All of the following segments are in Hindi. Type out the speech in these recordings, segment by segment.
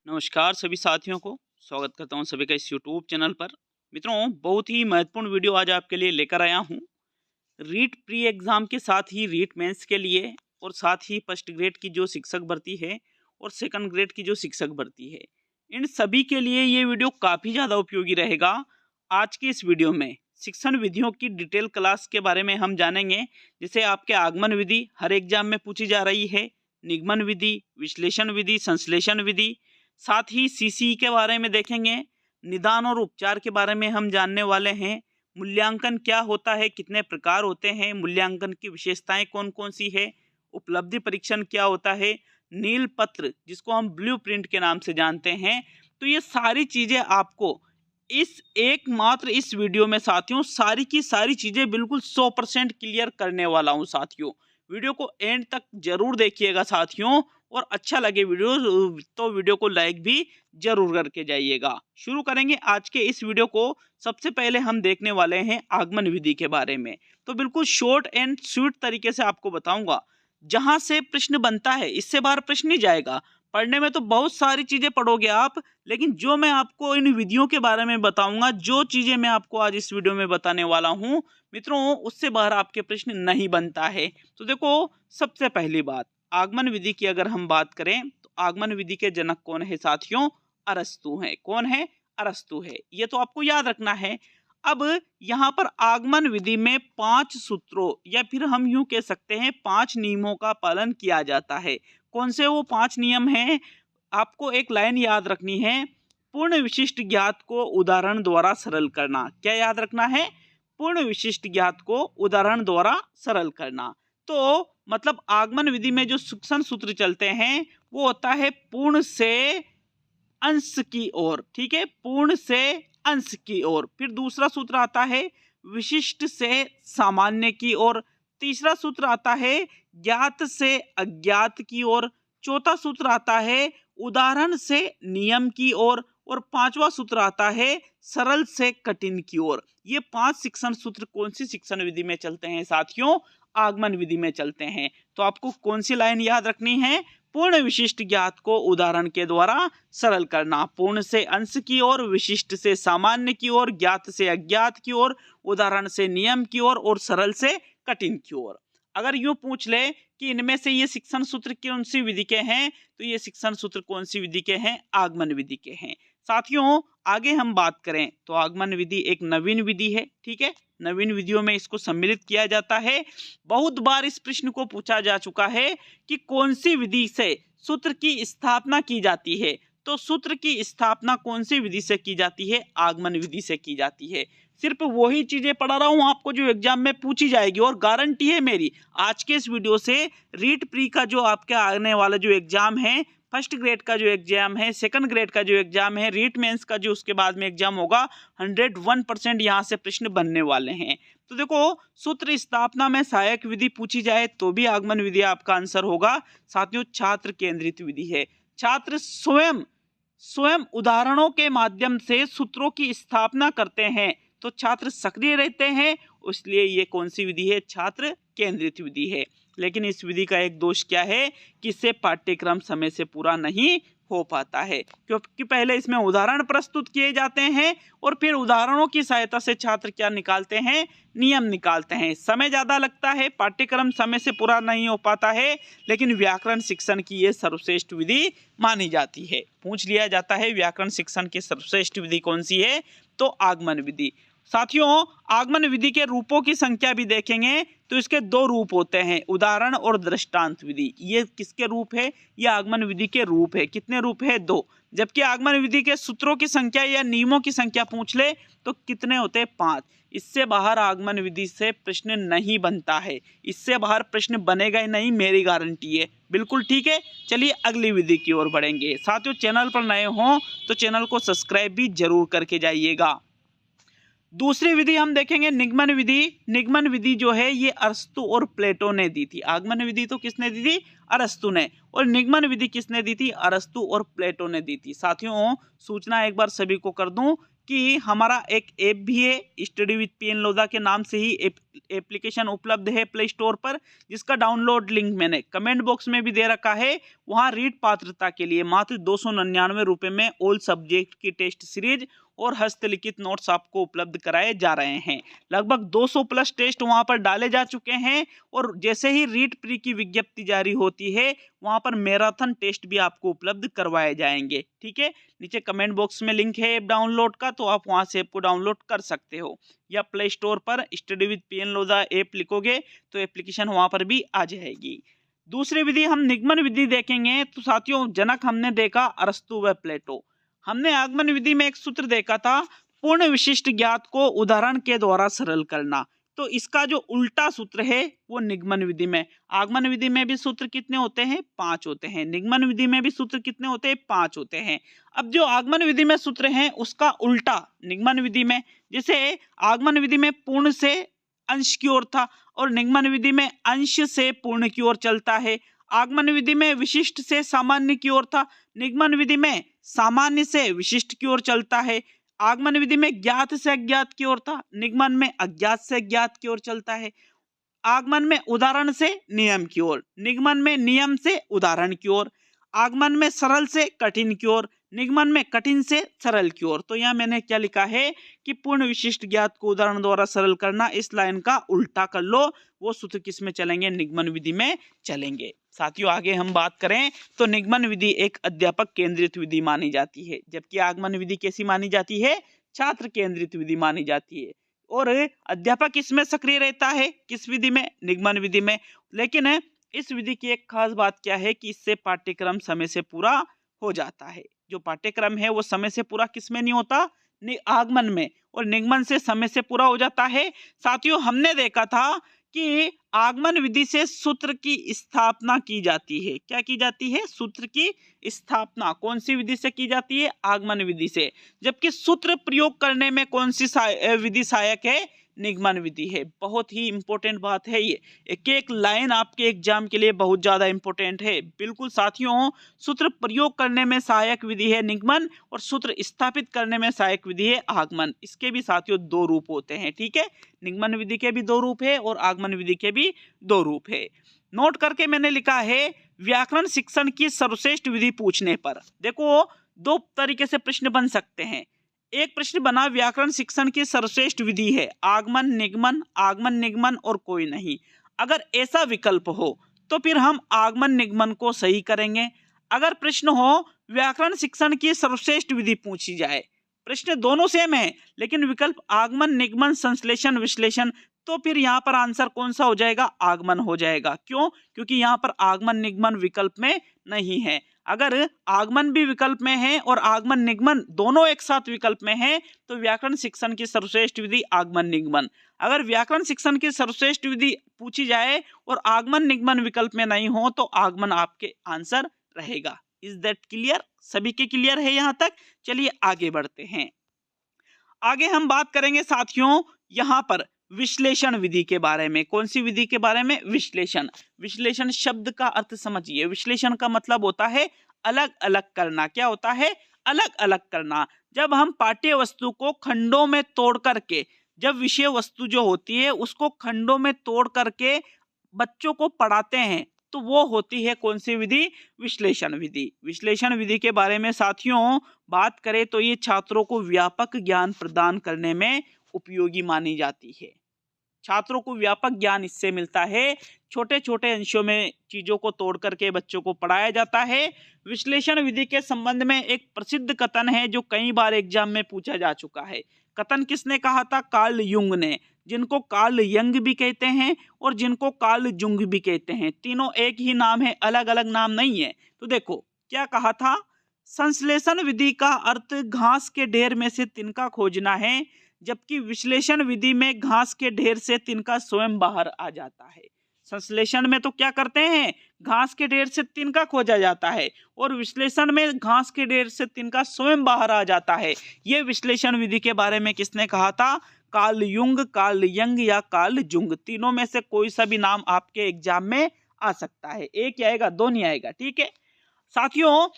नमस्कार सभी साथियों को स्वागत करता हूं सभी का इस यूट्यूब चैनल पर। मित्रों, बहुत ही महत्वपूर्ण वीडियो आज आपके लिए लेकर आया हूं। रीट प्री एग्जाम के साथ ही रीट मेंस के लिए और साथ ही फर्स्ट ग्रेड की जो शिक्षक भर्ती है और सेकंड ग्रेड की जो शिक्षक भर्ती है, इन सभी के लिए ये वीडियो काफ़ी ज़्यादा उपयोगी रहेगा। आज की इस वीडियो में शिक्षण विधियों की डिटेल क्लास के बारे में हम जानेंगे। जैसे आपके आगमन विधि हर एग्जाम में पूछी जा रही है, निगमन विधि, विश्लेषण विधि, संश्लेषण विधि, साथ ही सीसीई के बारे में देखेंगे। निदान और उपचार के बारे में हम जानने वाले हैं। मूल्यांकन क्या होता है, कितने प्रकार होते हैं, मूल्यांकन की विशेषताएं कौन कौन सी है, उपलब्धि परीक्षण क्या होता है, नील पत्र जिसको हम ब्लूप्रिंट के नाम से जानते हैं। तो ये सारी चीज़ें आपको इस एकमात्र इस वीडियो में साथियों सारी की सारी चीज़ें बिल्कुल 100% क्लियर करने वाला हूँ साथियों। वीडियो को एंड तक जरूर देखिएगा साथियों, और अच्छा लगे वीडियो तो वीडियो को लाइक भी जरूर करके जाइएगा। शुरू करेंगे आज के इस वीडियो को। सबसे पहले हम देखने वाले हैं आगमन विधि के बारे में। तो बिल्कुल शॉर्ट एंड स्वीट तरीके से आपको बताऊंगा, जहां से प्रश्न बनता है इससे बाहर प्रश्न नहीं जाएगा। पढ़ने में तो बहुत सारी चीजें पढ़ोगे आप, लेकिन जो मैं आपको इन विधियों के बारे में बताऊंगा, जो चीजें मैं आपको आज इस वीडियो में बताने वाला हूं मित्रों, उससे बाहर आपके प्रश्न नहीं बनता है। तो देखो, सबसे पहली बात आगमन विधि की अगर हम बात करें तो आगमन विधि के जनक कौन है साथियों? अरस्तु है। कौन है? अरस्तु है। ये तो आपको याद रखना है। अब यहाँ पर आगमन विधि में 5 सूत्रों या फिर हम यूं कह सकते हैं 5 नियमों का पालन किया जाता है। कौन से वो 5 नियम हैं? आपको एक लाइन याद रखनी है, पूर्ण विशिष्ट ज्ञात को उदाहरण द्वारा सरल करना। क्या याद रखना है? पूर्ण विशिष्ट ज्ञात को उदाहरण द्वारा सरल करना। तो मतलब आगमन विधि में जो शिक्षण सूत्र चलते हैं वो होता है पूर्ण से अंश की ओर। ठीक है, पूर्ण से अंश की ओर। फिर दूसरा सूत्र आता है विशिष्ट से सामान्य की ओर। तीसरा सूत्र आता है ज्ञात से अज्ञात की ओर। चौथा सूत्र आता है उदाहरण से नियम की ओर। और पांचवा सूत्र आता है सरल से कठिन की ओर। ये 5 शिक्षण सूत्र कौन सी शिक्षण विधि में चलते हैं साथियों? आगमन विधि में चलते हैं। तो आपको कौन सी लाइन याद रखनी है? पूर्ण विशिष्ट ज्ञात को उदाहरण के द्वारा सरल करना। पूर्ण से अंश की ओर, विशिष्ट से सामान्य की ओर, ज्ञात से अज्ञात की ओर, उदाहरण से नियम की ओर और सरल से कठिन की ओर। अगर यूं पूछ ले कि इनमें से ये शिक्षण सूत्र कौन सी विधि के हैं, तो ये शिक्षण सूत्र कौन सी विधि के हैं? आगमन विधि के हैं। साथियों, आगे हम बात करें तो आगमन विधि एक नवीन विधि है। ठीक है, नवीन विधियों में इसको सम्मिलित किया जाता है। बहुत बार इस प्रश्न को पूछा जा चुका है कि कौन सी विधि से सूत्र की स्थापना की जाती है। तो सूत्र की स्थापना कौन सी विधि से की जाती है? आगमन विधि से की जाती है। सिर्फ वही चीजें पढ़ा रहा हूं आपको जो एग्जाम में पूछी जाएगी, और गारंटी है मेरी आज के इस वीडियो से रीट प्री का जो आपके आने वाला जो एग्जाम है, फर्स्ट ग्रेड का जो एग्जाम है, सेकंड ग्रेड का जो एग्जाम है, रीट मेंस का जो उसके बाद में एग्जाम होगा, 101% यहाँ से प्रश्न बनने वाले हैं। तो देखो, सूत्र स्थापना में सहायक विधि पूछी जाए तो भी आगमन विधि आपका आंसर होगा। साथियों, छात्र केंद्रित विधि है। छात्र स्वयं उदाहरणों के माध्यम से सूत्रों की स्थापना करते हैं तो छात्र सक्रिय रहते हैं, इसलिए ये कौन सी विधि है? छात्र केंद्रित विधि है। लेकिन इस विधि का एक दोष क्या है कि इससे पाठ्यक्रम समय से पूरा नहीं हो पाता है, क्योंकि पहले इसमें उदाहरण प्रस्तुत किए जाते हैं और फिर उदाहरणों की सहायता से छात्र क्या निकालते हैं? नियम निकालते हैं। समय ज़्यादा लगता है, पाठ्यक्रम समय से पूरा नहीं हो पाता है, लेकिन व्याकरण शिक्षण की ये सर्वश्रेष्ठ विधि मानी जाती है। पूछ लिया जाता है व्याकरण शिक्षण की सर्वश्रेष्ठ विधि कौन सी है? तो आगमन विधि। साथियों, आगमन विधि के रूपों की संख्या भी देखेंगे तो इसके 2 रूप होते हैं, उदाहरण और दृष्टांत विधि। ये किसके रूप है? ये आगमन विधि के रूप है। कितने रूप है? 2। जबकि आगमन विधि के सूत्रों की संख्या या नियमों की संख्या पूछ ले तो कितने होते हैं? 5। इससे बाहर आगमन विधि से प्रश्न नहीं बनता है। इससे बाहर प्रश्न बनेगा ही नहीं, मेरी गारंटी है। बिल्कुल ठीक है। चलिए अगली विधि की ओर बढ़ेंगे। साथियों, चैनल पर नए हों तो चैनल को सब्सक्राइब भी जरूर करके जाइएगा। दूसरी विधि हम देखेंगे निगमन विधि। निगमन विधि जो है ये अरस्तु और प्लेटो ने दी थी। आगमन विधि तो किसने दी थी? अरस्तु ने। और निगमन विधि किसने दी थी? अरस्तु और प्लेटो ने दी थी। साथियों, सूचना एक बार सभी को कर दूं कि हमारा एक ऐप भी है स्टडी विद पीएन लोधा के नाम से ही एप्लीकेशन उपलब्ध है प्ले स्टोर पर, जिसका डाउनलोड लिंक मैंने कमेंट बॉक्स में भी दे रखा है। वहाँ रीट पात्रता के लिए मात्र 299 रुपये में ऑल सब्जेक्ट की टेस्ट सीरीज और हस्तलिखित नोट्स आपको उपलब्ध कराए जा रहे हैं। लगभग 200 प्लस टेस्ट वहां पर डाले जा चुके हैं और जैसे ही रीट प्री की विज्ञप्ति जारी होती है वहां पर मैराथन टेस्ट भी आपको उपलब्ध करवाए जाएंगे। ठीक है, नीचे कमेंट बॉक्स में लिंक है ऐप डाउनलोड का, तो आप वहां से ऐप को डाउनलोड कर सकते हो, या प्ले स्टोर पर study with PN Lodha app लिखोगे तो एप्लीकेशन वहां पर भी आ जाएगी। दूसरी विधि हम निगमन विधि देखेंगे। तो साथियों, जनक हमने देखा, अरस्तु व प्लेटो। हमने आगमन विधि में एक सूत्र देखा था, पूर्ण विशिष्ट ज्ञात को उदाहरण के द्वारा सरल करना। तो इसका जो उल्टा सूत्र है वो निगमन विधि में, आगमन विधि में भी सूत्र कितने होते हैं? 5 होते हैं। निगमन विधि में भी सूत्र कितने होते हैं? 5 होते हैं। अब जो आगमन विधि में सूत्र हैं उसका उल्टा निगमन विधि में, जैसे आगमन विधि में पूर्ण से अंश की ओर था और निगमन विधि में अंश से पूर्ण की ओर चलता है। आगमन विधि में विशिष्ट से सामान्य की ओर था, निगमन विधि में सामान्य से विशिष्ट की ओर चलता है। आगमन विधि में ज्ञात से अज्ञात की ओर था, निगमन में अज्ञात से ज्ञात की ओर चलता है। आगमन में उदाहरण से नियम की ओर, निगमन में नियम से उदाहरण की ओर। आगमन में सरल से कठिन की ओर, निगमन में कठिन से सरल की ओर। तो यहाँ मैंने क्या लिखा है कि पूर्ण विशिष्ट ज्ञात को उदाहरण द्वारा सरल करना, इस लाइन का उल्टा कर लो। वो सूत्र किस में चलेंगे? निगमन विधि में चलेंगे। साथियों, आगे हम बात करें तो निगमन विधि एक अध्यापक केंद्रित विधि मानी जाती है, जबकि आगमन विधि कैसी मानी जाती है? छात्र केंद्रित विधि मानी जाती है। और अध्यापक इसमें सक्रिय रहता है, किस विधि में? निगमन विधि में। लेकिन इस विधि की एक खास बात क्या है कि इससे पाठ्यक्रम समय से पूरा हो जाता है। जो पाठ्यक्रम है वो समय से पूरा किसमें नहीं होता? आगमन में। और निगमन से समय से पूरा हो जाता है। साथियों, हमने देखा था कि आगमन विधि से सूत्र की स्थापना की जाती है। क्या की जाती है? सूत्र की स्थापना कौन सी विधि से की जाती है? आगमन विधि से। जबकि सूत्र प्रयोग करने में कौन सी विधि सहायक है? निगमन विधि है। बहुत ही इंपॉर्टेंट बात है ये, एक एक लाइन आपके एग्जाम के लिए बहुत ज्यादा इंपॉर्टेंट है। बिल्कुल साथियों, सूत्र प्रयोग करने में सहायक विधि है निगमन और सूत्र स्थापित करने में सहायक विधि है आगमन। इसके भी साथियों 2 रूप होते हैं। ठीक है, निगमन विधि के भी 2 रूप है और आगमन विधि के भी 2 रूप है। नोट करके मैंने लिखा है, व्याकरण शिक्षण की सर्वश्रेष्ठ विधि पूछने पर देखो 2 तरीके से प्रश्न बन सकते हैं। एक प्रश्न बना, व्याकरण शिक्षण की सर्वश्रेष्ठ विधि है आगमन निगमन और कोई नहीं। अगर ऐसा विकल्प हो तो फिर हम आगमन निगमन को सही करेंगे। अगर प्रश्न हो व्याकरण शिक्षण की सर्वश्रेष्ठ विधि पूछी जाए, प्रश्न दोनों सेम है लेकिन विकल्प आगमन निगमन संश्लेषण विश्लेषण, तो फिर यहाँ पर आंसर कौन सा हो जाएगा? आगमन हो जाएगा। क्यों? क्योंकि यहाँ पर आगमन निगमन विकल्प में नहीं है। अगर आगमन भी विकल्प में है और आगमन निगमन दोनों एक साथ विकल्प में है तो व्याकरण शिक्षण की सर्वश्रेष्ठ विधि आगमन निगमन। अगर व्याकरण शिक्षण की सर्वश्रेष्ठ विधि पूछी जाए और आगमन निगमन विकल्प में नहीं हो तो आगमन आपके आंसर रहेगा। Is that clear? सभी के क्लियर है यहाँ तक? चलिए आगे बढ़ते हैं। आगे हम बात करेंगे साथियों यहाँ पर विश्लेषण विधि के बारे में। कौन सी विधि के बारे में? विश्लेषण। विश्लेषण शब्द का अर्थ समझिए। विश्लेषण का मतलब होता है अलग अलग करना। क्या होता है? अलग अलग करना। जब हम पाठ्य वस्तु को खंडों में तोड़ करके, जब विषय वस्तु जो होती है उसको खंडों में तोड़ करके बच्चों को पढ़ाते हैं तो वो होती है कौन सी विधि? विश्लेषण विधि। विश्लेषण विधि के बारे में साथियों बात करें तो ये छात्रों को व्यापक ज्ञान प्रदान करने में उपयोगी मानी जाती है। छात्रों को व्यापक ज्ञान इससे मिलता है, छोटे छोटे अंशों में चीजों को तोड़ करके बच्चों को पढ़ाया जाता है। विश्लेषण विधि के संबंध में एक प्रसिद्ध कथन है जो कई बार एग्जाम में पूछा जा चुका है। कथन किसने कहा था? कार्ल युंग ने, जिनको कार्ल यंग भी कहते हैं और जिनको कार्ल जुंग भी कहते हैं। तीनों एक ही नाम है, अलग अलग नाम नहीं है। तो देखो क्या कहा था, संश्लेषण विधि का अर्थ घास के ढेर में से तिनका खोजना है, जबकि विश्लेषण विधि में घास के ढेर से तिनका स्वयं बाहर आ जाता है। संश्लेषण में तो क्या करते हैं, घास के ढेर से तिनका खोजा जाता है, और विश्लेषण में घास के ढेर से तिनका स्वयं बाहर आ जाता है। ये विश्लेषण विधि के बारे में किसने कहा था? कार्ल युंग, कार्ल यंग या कार्ल जुंग। तीनों में से कोई सा भी नाम आपके एग्जाम में आ सकता है। एक ही आएगा, दो नहीं आएगा। ठीक है साथियों,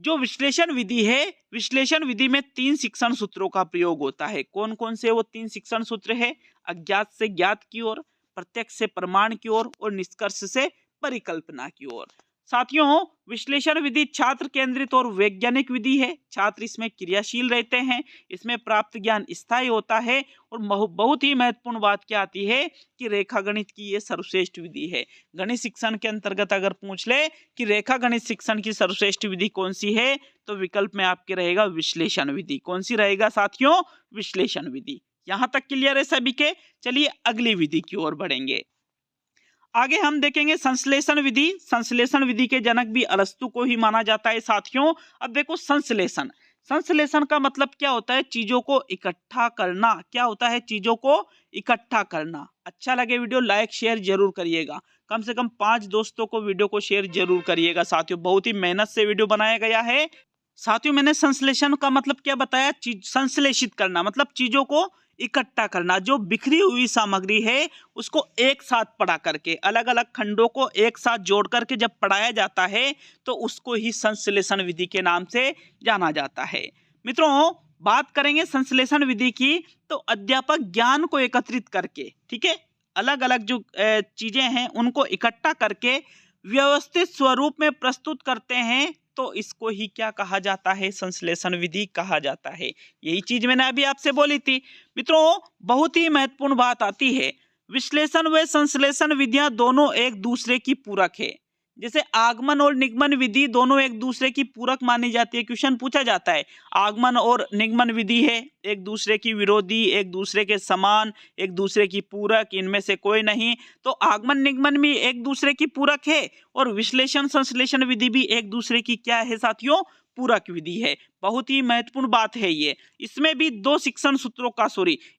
जो विश्लेषण विधि है, विश्लेषण विधि में 3 शिक्षण सूत्रों का प्रयोग होता है। कौन कौन से वो 3 शिक्षण सूत्र है? अज्ञात से ज्ञात की ओर, प्रत्यक्ष से प्रमाण की ओर और निष्कर्ष से परिकल्पना की ओर। साथियों, विश्लेषण विधि छात्र केंद्रित और वैज्ञानिक विधि है। छात्र इसमें क्रियाशील रहते हैं, इसमें प्राप्त ज्ञान स्थायी होता है और बहुत ही महत्वपूर्ण बात क्या आती है कि रेखा गणित की ये सर्वश्रेष्ठ विधि है। गणित शिक्षण के अंतर्गत अगर पूछ ले कि रेखा गणित शिक्षण की सर्वश्रेष्ठ विधि कौन सी है, तो विकल्प में आपके रहेगा विश्लेषण विधि। कौन सी रहेगा साथियों? विश्लेषण विधि। यहां तक क्लियर है सभी के? चलिए अगली विधि की ओर बढ़ेंगे। आगे हम देखेंगे संश्लेषण विधि। संश्लेषण विधि के जनक भी अरस्तु को ही माना जाता है साथियों। अब देखो संश्लेषण, संश्लेषण का मतलब क्या होता है? चीजों को इकट्ठा करना। क्या होता है? चीजों को इकट्ठा करना। अच्छा लगे वीडियो लाइक शेयर जरूर करिएगा, कम से कम 5 दोस्तों को वीडियो को शेयर जरूर करिएगा साथियों। बहुत ही मेहनत से वीडियो बनाया गया है साथियों। मैंने संश्लेषण का मतलब क्या बताया? संश्लेषित करना मतलब चीजों को इकट्ठा करना। जो बिखरी हुई सामग्री है उसको एक साथ पढ़ा करके, अलग अलग खंडों को एक साथ जोड़ करके जब पढ़ाया जाता है तो उसको ही संश्लेषण विधि के नाम से जाना जाता है। मित्रों, बात करेंगे संश्लेषण विधि की तो अध्यापक ज्ञान को एकत्रित करके, ठीक है, अलग अलग जो चीजें हैं उनको इकट्ठा करके व्यवस्थित स्वरूप में प्रस्तुत करते हैं, तो इसको ही क्या कहा जाता है? संश्लेषण विधि कहा जाता है। यही चीज मैंने अभी आपसे बोली थी। मित्रों, बहुत ही महत्वपूर्ण बात आती है, विश्लेषण व संश्लेषण विधियां दोनों एक दूसरे की पूरक है। जैसे आगमन और निगमन विधि दोनों एक दूसरे की पूरक मानी जाती है। क्वेश्चन पूछा जाता है आगमन और निगमन विधि है एक दूसरे की विरोधी, एक दूसरे के समान, एक दूसरे की पूरक, इनमें से कोई नहीं। तो आगमन निगमन भी एक दूसरे की पूरक है और विश्लेषण संश्लेषण विधि भी एक दूसरे की क्या है साथियों? पूरक विधि है। बहुत ही महत्वपूर्ण बात है ये। इसमें भी 2 शिक्षण सूत्रों का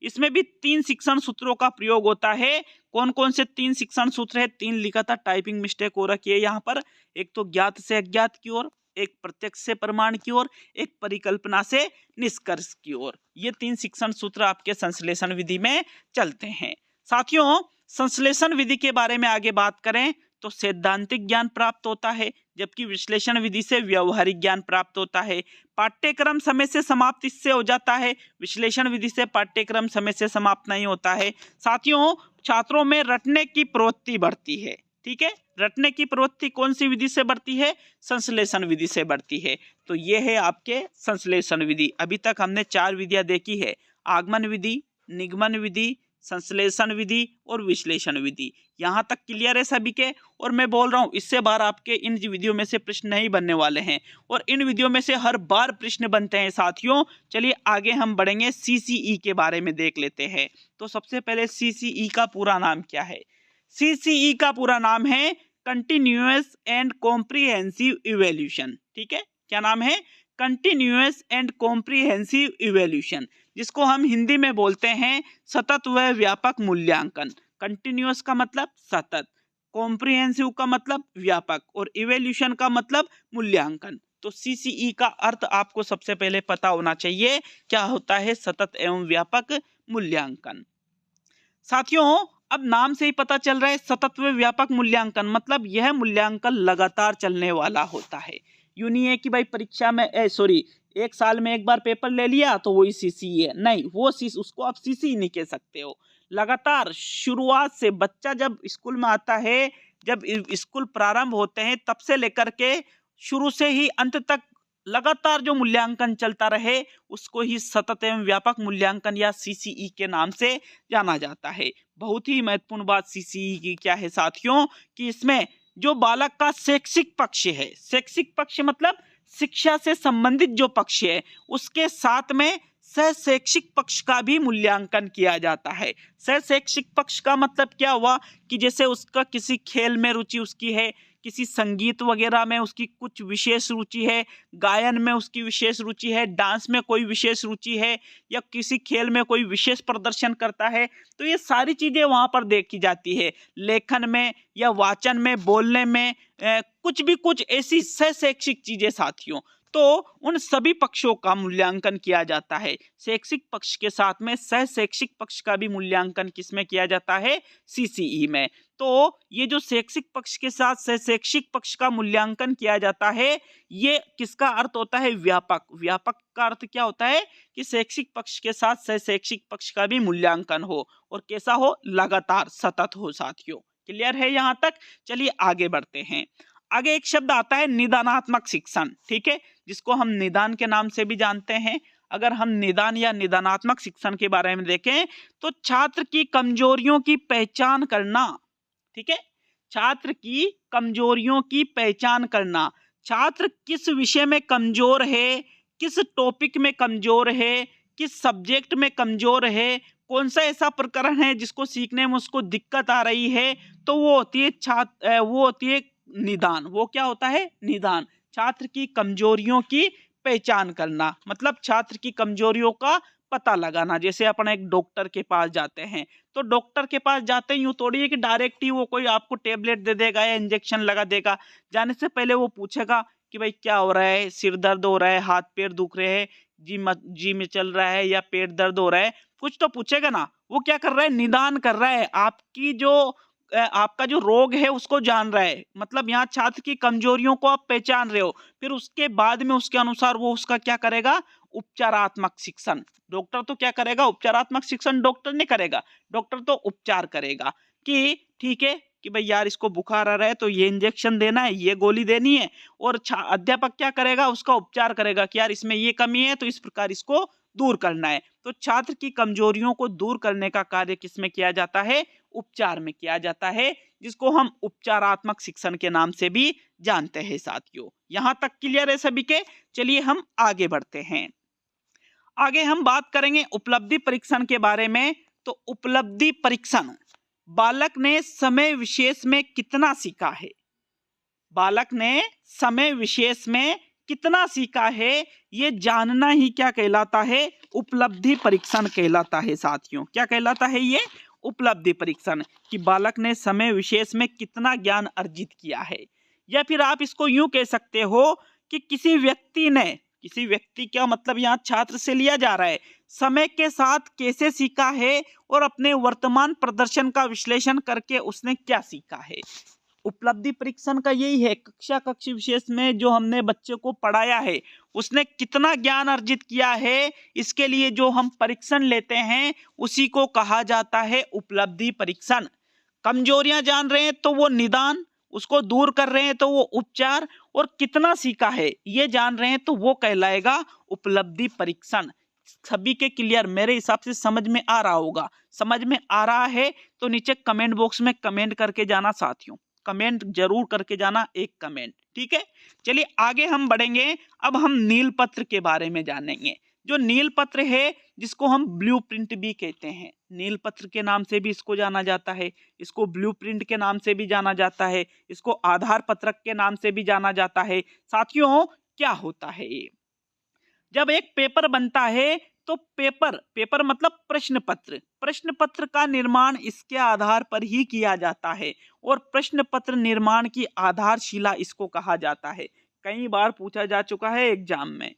इसमें भी 3 शिक्षण सूत्रों का प्रयोग होता है। कौन कौन से 3 शिक्षण सूत्र है? 3 लिखा था, टाइपिंग मिस्टेक हो रखी है यहाँ पर। एक तो ज्ञात से अज्ञात की ओर, एक प्रत्यक्ष से प्रमाण की ओर, एक परिकल्पना से निष्कर्ष की ओर। ये 3 शिक्षण सूत्र आपके संश्लेषण विधि में चलते हैं। साथियों, संश्लेषण विधि के बारे में आगे बात करें तो सैद्धांतिक ज्ञान प्राप्त होता है, जबकि विश्लेषण विधि से व्यवहारिक ज्ञान प्राप्त होता है। पाठ्यक्रम समय से समाप्त इससे हो जाता है, विश्लेषण विधि से पाठ्यक्रम समय से समाप्त नहीं होता है। साथियों, छात्रों में रटने की प्रवृत्ति बढ़ती है, ठीक है। रटने की प्रवृत्ति कौन सी विधि से बढ़ती है? संश्लेषण विधि से बढ़ती है। तो ये है आपके संश्लेषण विधि। अभी तक हमने 4 विधियां देखी है, आगमन विधि, निगमन विधि, संश्लेषण विधि और विश्लेषण विधि। यहाँ तक क्लियर है सभी के? और मैं बोल रहा हूँ इससे बार आपके इन विधियों में से प्रश्न नहीं बनने वाले हैं और इन विधियों में से हर बार प्रश्न बनते हैं साथियों। चलिए आगे हम बढ़ेंगे, सीसीई के बारे में देख लेते हैं। तो सबसे पहले सीसीई का पूरा नाम क्या है? सीसीई का पूरा नाम है कंटिन्यूअस एंड कॉम्प्रिहेंसिव इवैल्यूएशन, ठीक है। क्या नाम है? कंटिन्यूअस एंड कॉम्प्रिहेंसिव इवैल्यूएशन, जिसको हम हिंदी में बोलते हैं सतत व व्यापक मूल्यांकन। कंटिन्यूअस का मतलब सतत, कॉम्प्रिहेंसिव का मतलब व्यापक और इवैल्यूएशन का मतलब मूल्यांकन। तो सीसीई का अर्थ आपको सबसे पहले पता होना चाहिए, क्या होता है सतत एवं व्यापक मूल्यांकन। साथियों, अब नाम से ही पता चल रहा है सतत व व्यापक मूल्यांकन, मतलब यह मूल्यांकन लगातार चलने वाला होता है। यूं नहीं है कि भाई परीक्षा में एक साल में एक बार पेपर ले लिया तो वही सीसीई है, नहीं, वो उसको आप सीसीई नहीं कह सकते हो। लगातार शुरुआत से बच्चा जब स्कूल में आता है, जब स्कूल प्रारंभ होते हैं तब से लेकर के शुरू से ही अंत तक लगातार जो मूल्यांकन चलता रहे उसको ही सतत एवं व्यापक मूल्यांकन या सीसीई के नाम से जाना जाता है। बहुत ही महत्वपूर्ण बात सीसीई की क्या है साथियों, कि इसमें जो बालक का शैक्षिक पक्ष है, शैक्षिक पक्ष मतलब शिक्षा से संबंधित जो पक्ष है, उसके साथ में सहशैक्षिक पक्ष का भी मूल्यांकन किया जाता है। सहशैक्षिक पक्ष का मतलब क्या हुआ कि जैसे उसका किसी खेल में रुचि उसकी है, किसी संगीत वगैरह में उसकी कुछ विशेष रुचि है, गायन में उसकी विशेष रुचि है, डांस में कोई विशेष रुचि है, या किसी खेल में कोई विशेष प्रदर्शन करता है, तो ये सारी चीजें वहां पर देखी जाती है। लेखन में या वाचन में, बोलने में, कुछ ऐसी सहशैक्षिक चीजें साथियों, तो उन सभी पक्षों का मूल्यांकन किया जाता है। शैक्षिक पक्ष के साथ में सहशैक्षिक पक्ष का भी मूल्यांकन किसमें किया जाता है? सीसीई में। तो ये जो शैक्षिक पक्ष के साथ शैक्षिक पक्ष का मूल्यांकन किया जाता है, ये किसका अर्थ होता है? व्यापक। व्यापक का अर्थ क्या होता है कि शैक्षिक पक्ष के साथ शैक्षिक पक्ष का भी मूल्यांकन हो, और कैसा हो? लगातार, सतत हो साथियों। क्लियर है यहाँ तक? चलिए आगे बढ़ते हैं। आगे एक शब्द आता है निदानात्मक शिक्षण, ठीक है, जिसको हम निदान के नाम से भी जानते हैं। अगर हम निदान या निदानात्मक शिक्षण के बारे में देखें तो छात्र की कमजोरियों की पहचान करना, ठीक है, छात्र की कमजोरियों की पहचान करना, छात्र किस विषय में कमजोर है, किस टॉपिक में कमजोर है, किस सब्जेक्ट में कमजोर है, कौन सा ऐसा प्रकरण है जिसको सीखने में उसको दिक्कत आ रही है, तो वो होती है वो होती है निदान। वो क्या होता है? निदान। छात्र की कमजोरियों की पहचान करना, मतलब छात्र की कमजोरियों का पता लगाना। जैसे अपन एक डॉक्टर के पास जाते हैं, तो डॉक्टर के पास जाते ही यूं थोड़ी है कि डायरेक्ट ही वो कोई आपको टेबलेट दे देगा या इंजेक्शन लगा देगा। जाने से पहले वो पूछेगा कि भाई क्या हो रहा है, सिर दर्द हो रहा है, हाथ पैर दुख रहे हैं, जी में चल रहा है, या पेट दर्द हो रहा है, कुछ तो पूछेगा ना। वो क्या कर रहा है? निदान कर रहा है, आपकी जो आपका जो रोग है उसको जान रहा है। मतलब यहाँ छात्र की कमजोरियों को आप पहचान रहे हो, फिर उसके बाद में उसके अनुसार वो उसका क्या करेगा? उपचारात्मक शिक्षण। डॉक्टर तो क्या करेगा? उपचारात्मक शिक्षण डॉक्टर नहीं करेगा, डॉक्टर तो उपचार करेगा कि ठीक है कि भाई यार इसको बुखार आ रहा है तो ये इंजेक्शन देना है, ये गोली देनी है। और अध्यापक क्या करेगा? उसका उपचार करेगा कि यार इसमें ये कमी है तो इस प्रकार इसको दूर करना है। तो छात्र की कमजोरियों को दूर करने का कार्य किसमें किया जाता है? उपचार में किया जाता है, जिसको हम उपचारात्मक शिक्षण के नाम से भी जानते हैं साथियों। यहां तक क्लियर है सभी के? चलिए हम आगे बढ़ते हैं। आगे हम बात करेंगे उपलब्धि परीक्षण के बारे में। तो उपलब्धि परीक्षण, बालक ने समय विशेष में कितना सीखा है, बालक ने समय विशेष में कितना सीखा है, ये जानना ही क्या कहलाता है? उपलब्धि परीक्षण कहलाता है साथियों। क्या कहलाता है ये? उपलब्धि परीक्षण, कि बालक ने समय विशेष में कितना ज्ञान अर्जित किया है। या फिर आप इसको यूं कह सकते हो कि किसी व्यक्ति क्या मतलब यहाँ छात्र से लिया जा रहा है, समय के साथ कैसे सीखा है और अपने वर्तमान प्रदर्शन का विश्लेषण करके उसने क्या सीखा है। उपलब्धि परीक्षण का यही है, कक्षा विशेष में जो हमने बच्चे को पढ़ाया है उसने कितना ज्ञान अर्जित किया है, इसके लिए जो हम परीक्षण लेते हैं उसी को कहा जाता है उपलब्धि परीक्षण। कमजोरियां जान रहे हैं तो वो निदान, उसको दूर कर रहे हैं तो वो उपचार, और कितना सीखा है ये जान रहे हैं तो वो कहलाएगा उपलब्धि परीक्षण। सभी के क्लियर? मेरे हिसाब से समझ में आ रहा होगा। समझ में आ रहा है तो नीचे कमेंट बॉक्स में कमेंट करके जाना साथियों, कमेंट जरूर करके जाना, एक कमेंट, ठीक है। चलिए आगे हम बढ़ेंगे। अब हम नील पत्र के बारे में जानेंगे। जो नील पत्र है जिसको हम ब्लूप्रिंट भी कहते हैं, नील पत्र के नाम से भी इसको जाना जाता है, इसको ब्लूप्रिंट के नाम से भी जाना जाता है, इसको आधार पत्रक के नाम से भी जाना जाता है। साथियों क्या होता है ये? जब एक पेपर बनता है तो पेपर मतलब प्रश्न पत्र का निर्माण इसके आधार पर ही किया जाता है, और प्रश्न पत्र निर्माण की आधारशिला इसको कहा जाता है। कई बार पूछा जा चुका है एग्जाम में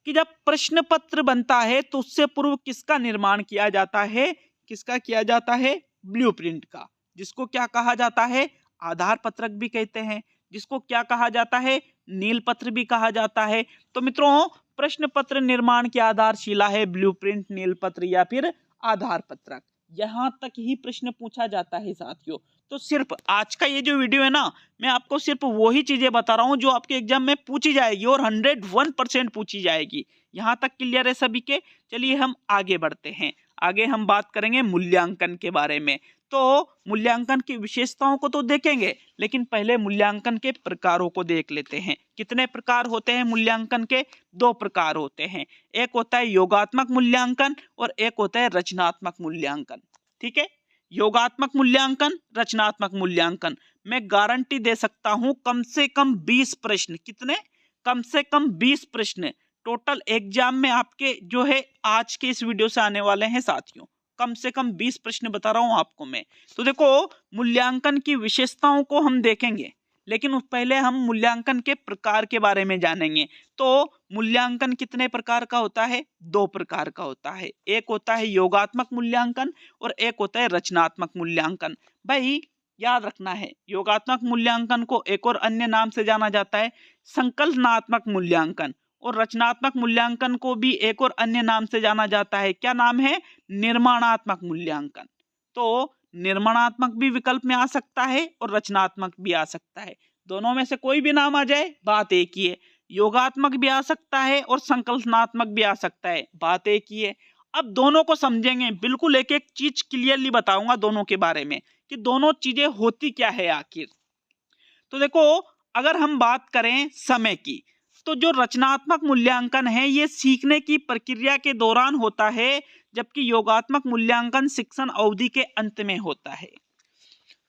कि जब प्रश्न पत्र बनता है तो उससे पूर्व किसका निर्माण किया जाता है? किसका किया जाता है? ब्लूप्रिंट का, जिसको क्या कहा जाता है? आधार पत्रक भी कहते हैं, जिसको क्या कहा जाता है? नील पत्र भी कहा जाता है। तो मित्रों प्रश्न पत्र निर्माण की आधारशिला है ब्लूप्रिंट, नील पत्र या फिर आधार पत्रक। यहां तक ही प्रश्न पूछा जाता है साथियों। तो सिर्फ आज का ये जो वीडियो है ना, मैं आपको सिर्फ वही चीजें बता रहा हूं जो आपके एग्जाम में पूछी जाएगी, और 101% पूछी जाएगी। यहां तक क्लियर है सभी के? चलिए हम आगे बढ़ते हैं। आगे हम बात करेंगे मूल्यांकन के बारे में। तो मूल्यांकन की विशेषताओं को तो देखेंगे, लेकिन पहले मूल्यांकन के प्रकारों को देख लेते हैं। कितने प्रकार होते हैं मूल्यांकन के? 2 प्रकार होते हैं। एक होता है योगात्मक मूल्यांकन और एक होता है रचनात्मक मूल्यांकन, ठीक है। योगात्मक मूल्यांकन, रचनात्मक मूल्यांकन, मैं गारंटी दे सकता हूं कम से कम 20 प्रश्न, कितने? कम से कम 20 प्रश्न टोटल एग्जाम में आपके जो है आज के इस वीडियो से आने वाले हैं साथियों। कम से कम 20 प्रश्न बता रहा हूं आपको मैं। तो देखो मूल्यांकन की विशेषताओं को हम देखेंगे, लेकिन पहले हम मूल्यांकन के प्रकार के बारे में जानेंगे। तो मूल्यांकन कितने प्रकार का होता है? 2 प्रकार का होता है। एक होता है योगात्मक मूल्यांकन और एक होता है रचनात्मक मूल्यांकन। भाई याद रखना है। योगात्मक मूल्यांकन को एक और अन्य नाम से जाना जाता है संकल्पनात्मक मूल्यांकन, और रचनात्मक मूल्यांकन को भी एक और अन्य नाम से जाना जाता है। क्या नाम है? निर्माणात्मक मूल्यांकन। तो निर्माणात्मक भी विकल्प में आ सकता है और रचनात्मक भी आ सकता है। दोनों में से कोई भी नाम आ जाए, बात एक ही है। योगात्मक भी आ सकता है और संकल्पनात्मक भी आ सकता है, बात एक ही है। अब दोनों को समझेंगे, बिल्कुल एक एक चीज क्लियरली बताऊंगा दोनों के बारे में कि दोनों चीजें होती क्या है आखिर। तो देखो, अगर हम बात करें समय की, तो जो रचनात्मक मूल्यांकन है ये सीखने की प्रक्रिया के दौरान होता है, जबकि योगात्मक मूल्यांकन शिक्षण अवधि के अंत में होता है।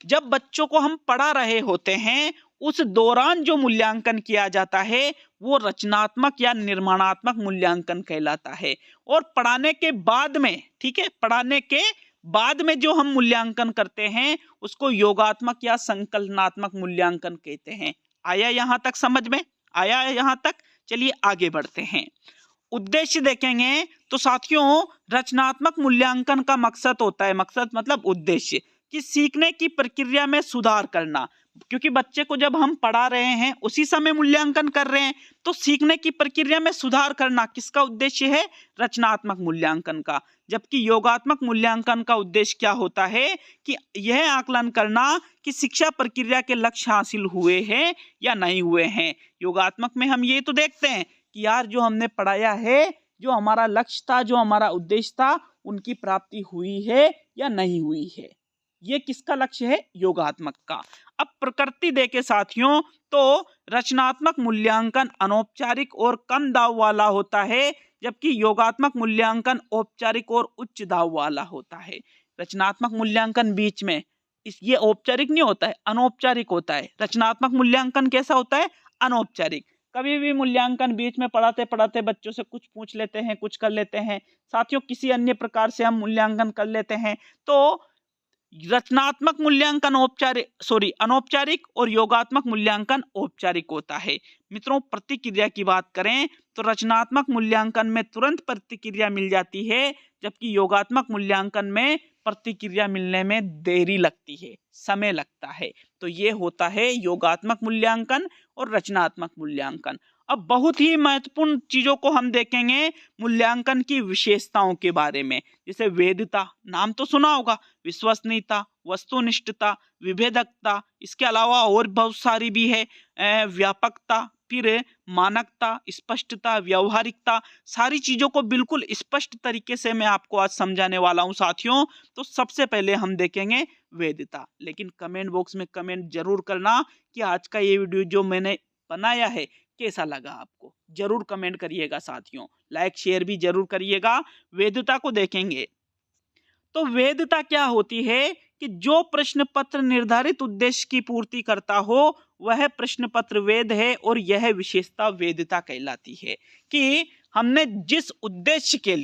जब बच्चों को हम पढ़ा रहे होते हैं उस दौरान जो मूल्यांकन किया जाता है वो रचनात्मक या निर्माणात्मक मूल्यांकन कहलाता है। और पढ़ाने के बाद में, ठीक है, पढ़ाने के बाद में जो हम मूल्यांकन करते हैं उसको योगात्मक या संकल्पनात्मक मूल्यांकन कहते हैं। आया यहां तक समझ में? आया यहां तक? चलिए आगे बढ़ते हैं। उद्देश्य देखेंगे तो साथियों, रचनात्मक मूल्यांकन का मकसद होता है, मकसद मतलब उद्देश्य, कि सीखने की प्रक्रिया में सुधार करना। क्योंकि बच्चे को जब हम पढ़ा रहे हैं उसी समय मूल्यांकन कर रहे हैं, तो सीखने की प्रक्रिया में सुधार करना किसका उद्देश्य है? रचनात्मक मूल्यांकन का। जबकि योगात्मक मूल्यांकन का उद्देश्य क्या होता है? कि यह आकलन करना कि शिक्षा प्रक्रिया के लक्ष्य हासिल हुए हैं या नहीं हुए हैं। योगात्मक में हम ये तो देखते हैं कि यार जो हमने पढ़ाया है, जो हमारा लक्ष्य था, जो हमारा उद्देश्य था, उनकी प्राप्ति हुई है या नहीं हुई है। ये किसका लक्ष्य है? योगात्मक का। अब प्रकृति देखे साथियों, तो रचनात्मक मूल्यांकन अनौपचारिक और कम दाव वाला होता है, जबकि योगात्मक मूल्यांकन औपचारिक और उच्च दाव वाला होता है। रचनात्मक मूल्यांकन बीच में ये औपचारिक नहीं होता है, अनौपचारिक होता है। रचनात्मक मूल्यांकन कैसा होता है? अनौपचारिक। कभी भी मूल्यांकन बीच में पढ़ाते पढ़ाते बच्चों से कुछ पूछ लेते हैं, कुछ कर लेते हैं साथियों, किसी अन्य प्रकार से हम मूल्यांकन कर लेते हैं। तो रचनात्मक मूल्यांकन अनौपचारिक और योगात्मक मूल्यांकन औपचारिक होता है। मित्रों, प्रतिक्रिया की बात करें तो रचनात्मक मूल्यांकन में तुरंत प्रतिक्रिया मिल जाती है, जबकि योगात्मक मूल्यांकन में प्रतिक्रिया मिलने में देरी लगती है, समय लगता है। तो ये होता है योगात्मक मूल्यांकन और रचनात्मक मूल्यांकन। अब बहुत ही महत्वपूर्ण चीजों को हम देखेंगे मूल्यांकन की विशेषताओं के बारे में। जैसे वैधता, नाम तो सुना होगा, विश्वसनीयता, वस्तुनिष्ठता, विभेदकता, इसके अलावा और बहुत सारी भी है, व्यापकता, फिर मानकता, स्पष्टता, व्यवहारिकता। सारी चीजों को बिल्कुल स्पष्ट तरीके से मैं आपको आज समझाने वाला हूं साथियों। तो सबसे पहले हम देखेंगे वैधता। लेकिन कमेंट बॉक्स में कमेंट जरूर करना कि आज का ये वीडियो जो मैंने बनाया है कैसा लगा आपको, जरूर कमेंट करिएगा साथियों। लाइक शेयर भी जरूर करिएगा। वैधता को देखेंगे तो वैधता क्या होती है कि जो प्रश्न पत्र निर्धारित उद्देश्य की पूर्ति करता हो वह प्रश्न पत्र वैध है, और यह विशेषता वैधता कहलाती है कि हमने जिस उद्देश्य के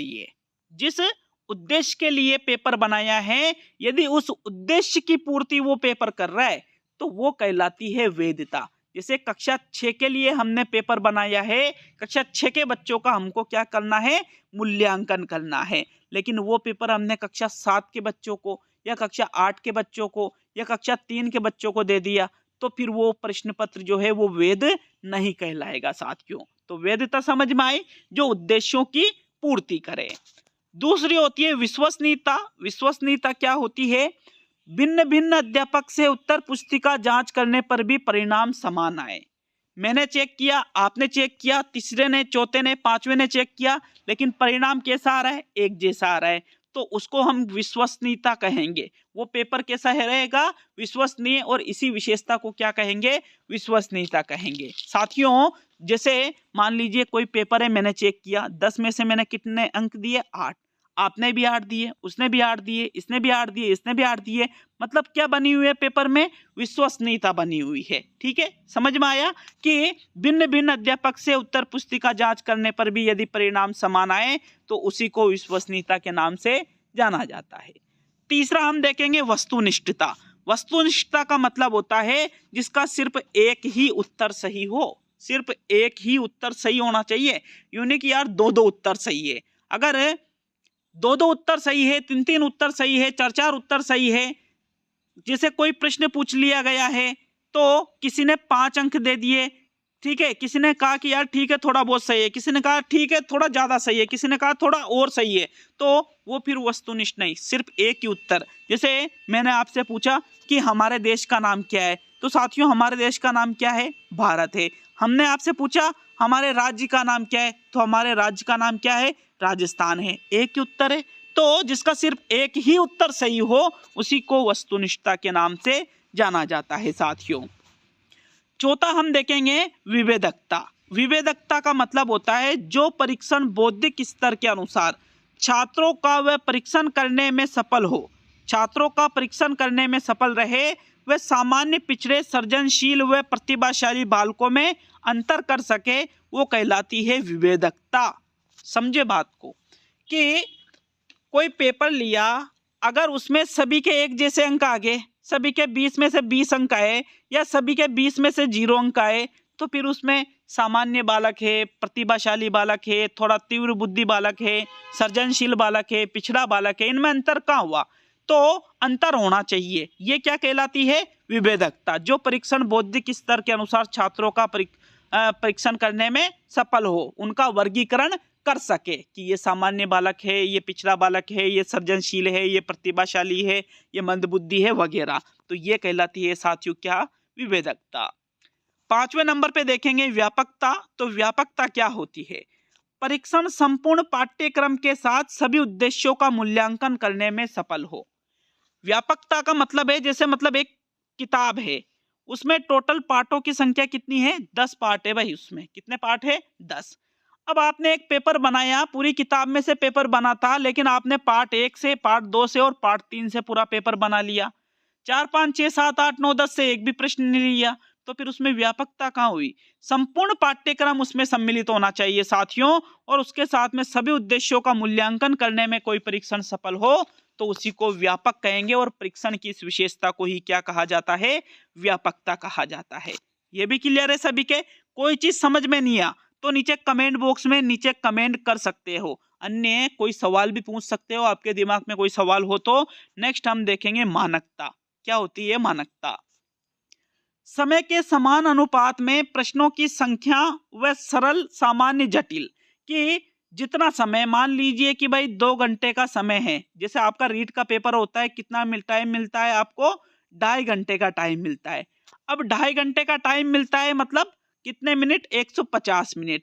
लिए पेपर बनाया है, यदि उस उद्देश्य की पूर्ति वो पेपर कर रहा है तो वो कहलाती है वैधता। जैसे कक्षा 6 के लिए हमने पेपर बनाया है, कक्षा 6 के बच्चों का हमको क्या करना है? मूल्यांकन करना है। लेकिन वो पेपर हमने कक्षा 7 के बच्चों को या कक्षा 8 के बच्चों को या कक्षा 3 के बच्चों को दे दिया, तो फिर वो प्रश्न पत्र जो है वो वैध नहीं कहलाएगा साथियों। तो वैधता समझ में आई, जो उद्देश्यों की पूर्ति करे। दूसरी होती है विश्वसनीयता। विश्वसनीयता क्या होती है? भिन्न भिन्न अध्यापक से उत्तर पुस्तिका जांच करने पर भी परिणाम समान आए। मैंने चेक किया, आपने चेक किया, तीसरे ने, चौथे ने, पांचवें ने चेक किया, लेकिन परिणाम कैसा आ रहा है? एक जैसा आ रहा है, तो उसको हम विश्वसनीयता कहेंगे। वो पेपर कैसा रहेगा? विश्वसनीय। और इसी विशेषता को क्या कहेंगे? विश्वसनीयता कहेंगे साथियों। जैसे मान लीजिए कोई पेपर है, मैंने चेक किया, 10 में से मैंने कितने अंक दिए? 8। आपने भी 8 दिए, उसने भी 8 दिए, इसने भी 8 दिए, इसने भी 8 दिए। मतलब क्या बनी हुई है पेपर में? विश्वसनीयता बनी हुई है। ठीक है, समझ में आया कि भिन्न भिन्न अध्यापक से उत्तर पुस्तिका जांच करने पर भी यदि परिणाम समान आए तो उसी को विश्वसनीयता के नाम से जाना जाता है। तीसरा हम देखेंगे वस्तुनिष्ठता। वस्तुनिष्ठता का मतलब होता है जिसका सिर्फ एक ही उत्तर सही हो। सिर्फ एक ही उत्तर सही होना चाहिए, यूं नहीं कि यार 2-2 उत्तर सही है। अगर 2-2 उत्तर सही है, 3-3 उत्तर सही है, 4-4 उत्तर सही है, जैसे कोई प्रश्न पूछ लिया गया है तो किसी ने 5 अंक दे दिए, ठीक है, किसी ने कहा कि यार ठीक है थोड़ा बहुत सही है, किसी ने कहा ठीक है थोड़ा ज्यादा सही है, किसी ने कहा थोड़ा और सही है, तो वो फिर वस्तुनिष्ठ नहीं, सिर्फ एक ही उत्तर। जैसे मैंने आपसे पूछा कि हमारे देश का नाम क्या है, तो साथियों हमारे देश का नाम क्या है, भारत है। हमने आपसे पूछा हमारे राज्य का नाम क्या है, तो हमारे राज्य का नाम क्या है, राजस्थान है। एक ही उत्तर है, तो जिसका सिर्फ एक ही उत्तर सही हो उसी को वस्तुनिष्ठता के नाम से जाना जाता है साथियों। चौथा हम देखेंगे विवेदकता। विवेदकता का मतलब होता है जो परीक्षण बौद्धिक स्तर के अनुसार छात्रों का वह परीक्षण करने में सफल हो, छात्रों का परीक्षण करने में सफल रहे, वह सामान्य पिछड़े सृजनशील व प्रतिभाशाली बालकों में अंतर कर सके, वो कहलाती है विवेदकता। समझे बात को कि कोई पेपर लिया, अगर उसमें सभी के एक जैसे अंक आ गए, सभी के 20 में से 20 अंक आए या सभी के 20 में से 0 अंक आए, तो फिर उसमें सामान्य बालक है, प्रतिभाशाली बालक है, थोड़ा तीव्र बुद्धि बालक है, सृजनशील बालक है, पिछड़ा बालक है, इनमें अंतर कहाँ हुआ, तो अंतर होना चाहिए। ये क्या कहलाती है, विवेदकता। जो परीक्षण बौद्धिक स्तर के अनुसार छात्रों का परीक्षण करने में सफल हो, उनका वर्गीकरण कर सके कि ये सामान्य बालक है, ये पिछड़ा बालक है, ये सृजनशील है, ये प्रतिभाशाली है, ये मंदबुद्धि है वगैरह, तो ये कहलाती है साथियों क्या, विवेदकता। 5वें नंबर पे देखेंगे व्यापकता। तो व्यापकता क्या होती है, परीक्षण संपूर्ण पाठ्यक्रम के साथ सभी उद्देश्यों का मूल्यांकन करने में सफल हो। व्यापकता का मतलब है, जैसे मतलब एक किताब है, उसमें टोटल पार्टों की संख्या कितनी है, 10 पार्ट है भाई, उसमें कितने पार्ट है, 10। अब आपने एक पेपर बनाया, पूरी किताब में से पेपर बना था, लेकिन आपने पार्ट 1 से, पार्ट 2 से और पार्ट 3 से पूरा पेपर बना लिया, 4, 5, 6, 7, 8, 9, 10 से एक भी प्रश्न नहीं लिया, तो फिर उसमें व्यापकता कहाँ हुई। संपूर्ण पाठ्यक्रम उसमें सम्मिलित होना चाहिए साथियों, और उसके साथ में सभी उद्देश्यों का मूल्यांकन करने में कोई परीक्षण सफल हो तो उसी को व्यापक कहेंगे, और परीक्षण की इस विशेषता को ही क्या कहा जाता है, व्यापकता कहा जाता है। ये भी क्लियर है सभी के, कोई चीज समझ में नहीं आ तो नीचे कमेंट बॉक्स में नीचे कमेंट कर सकते हो, अन्य कोई सवाल भी पूछ सकते हो, आपके दिमाग में कोई सवाल हो तो। नेक्स्ट हम देखेंगे मानकता। क्या होती है मानकता, समय के समान अनुपात में प्रश्नों की संख्या व सरल सामान्य जटिल, कि जितना समय, मान लीजिए कि भाई 2 घंटे का समय है, जैसे आपका रीट का पेपर होता है, कितना टाइम मिलता है आपको, 2.5 घंटे का टाइम मिलता है। अब 2.5 घंटे का टाइम मिलता है मतलब कितने मिनट, 150 मिनट।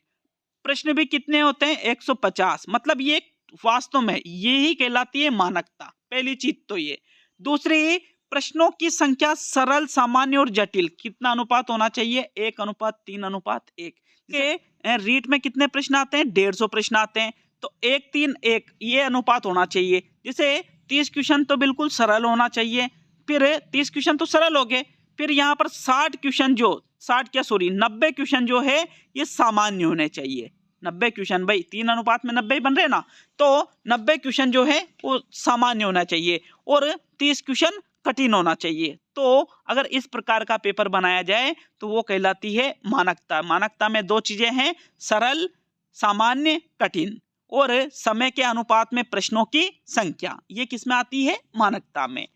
प्रश्न भी कितने होते हैं, 150। मतलब ये वास्तव में यही कहलाती है मानकता, पहली चीज तो ये। दूसरी, प्रश्नों की संख्या सरल सामान्य और जटिल, कितना अनुपात होना चाहिए, 1:3:1। रीट में कितने प्रश्न आते हैं, 150 प्रश्न आते हैं, तो 1:3:1 ये अनुपात होना चाहिए। जैसे 30 क्वेश्चन तो बिल्कुल सरल होना चाहिए, फिर 30 क्वेश्चन तो सरल हो गए, फिर यहाँ पर 60 क्वेश्चन जो 90 क्वेश्चन जो है ये सामान्य होने चाहिए। 90 क्वेश्चन भाई 3:90 बन रहे ना, तो 90 क्वेश्चन जो है वो सामान्य होना चाहिए और 30 क्वेश्चन कठिन होना चाहिए। तो अगर इस प्रकार का पेपर बनाया जाए तो वो कहलाती है मानकता। मानकता में 2 चीजें हैं, सरल सामान्य कठिन, और समय के अनुपात में प्रश्नों की संख्या, ये किसमें आती है, मानकता में।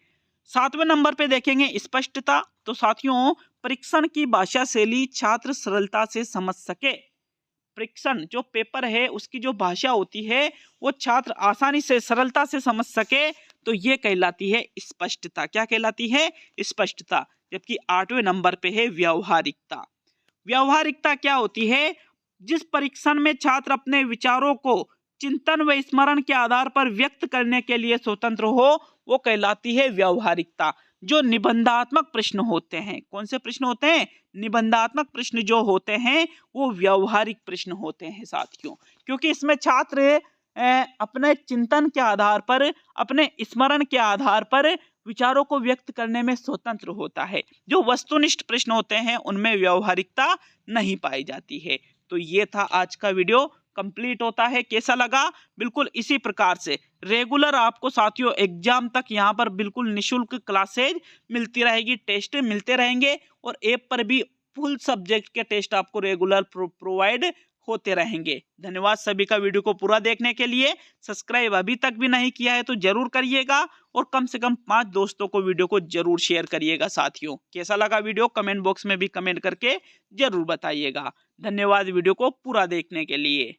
7वें नंबर पे देखेंगे स्पष्टता। तो साथियों परीक्षण की भाषा शैली छात्र सरलता से समझ सके, परीक्षण जो पेपर है उसकी जो भाषा होती है वो छात्र आसानी से सरलता से समझ सके, तो ये कहलाती है स्पष्टता। क्या कहलाती है, स्पष्टता। जबकि 8वें नंबर पे है व्यावहारिकता। व्यावहारिकता क्या होती है, जिस परीक्षण में छात्र अपने विचारों को चिंतन व स्मरण के आधार पर व्यक्त करने के लिए स्वतंत्र हो, वो कहलाती है व्यावहारिकता। जो निबंधात्मक प्रश्न होते हैं, कौन से प्रश्न होते हैं, निबंधात्मक प्रश्न जो होते हैं वो व्यावहारिक प्रश्न होते हैं साथियों, क्योंकि इसमें छात्र अपने चिंतन के आधार पर, अपने स्मरण के आधार पर विचारों को व्यक्त करने में स्वतंत्र होता है। जो वस्तुनिष्ठ प्रश्न होते हैं उनमें व्यावहारिकता नहीं पाई जाती है। तो ये था आज का वीडियो, कंप्लीट होता है। कैसा लगा, बिल्कुल इसी प्रकार से रेगुलर आपको साथियों एग्जाम तक यहाँ पर बिल्कुल निशुल्क क्लासेज मिलती रहेगी, टेस्ट मिलते रहेंगे, और ऐप पर भी फुल सब्जेक्ट के टेस्ट आपको रेगुलर प्रोवाइड होते रहेंगे। धन्यवाद सभी का वीडियो को पूरा देखने के लिए। सब्सक्राइब अभी तक भी नहीं किया है तो जरूर करिएगा और कम से कम 5 दोस्तों को वीडियो को जरूर शेयर करिएगा। साथियों, कैसा लगा वीडियो कमेंट बॉक्स में भी कमेंट करके जरूर बताइएगा। धन्यवाद वीडियो को पूरा देखने के लिए।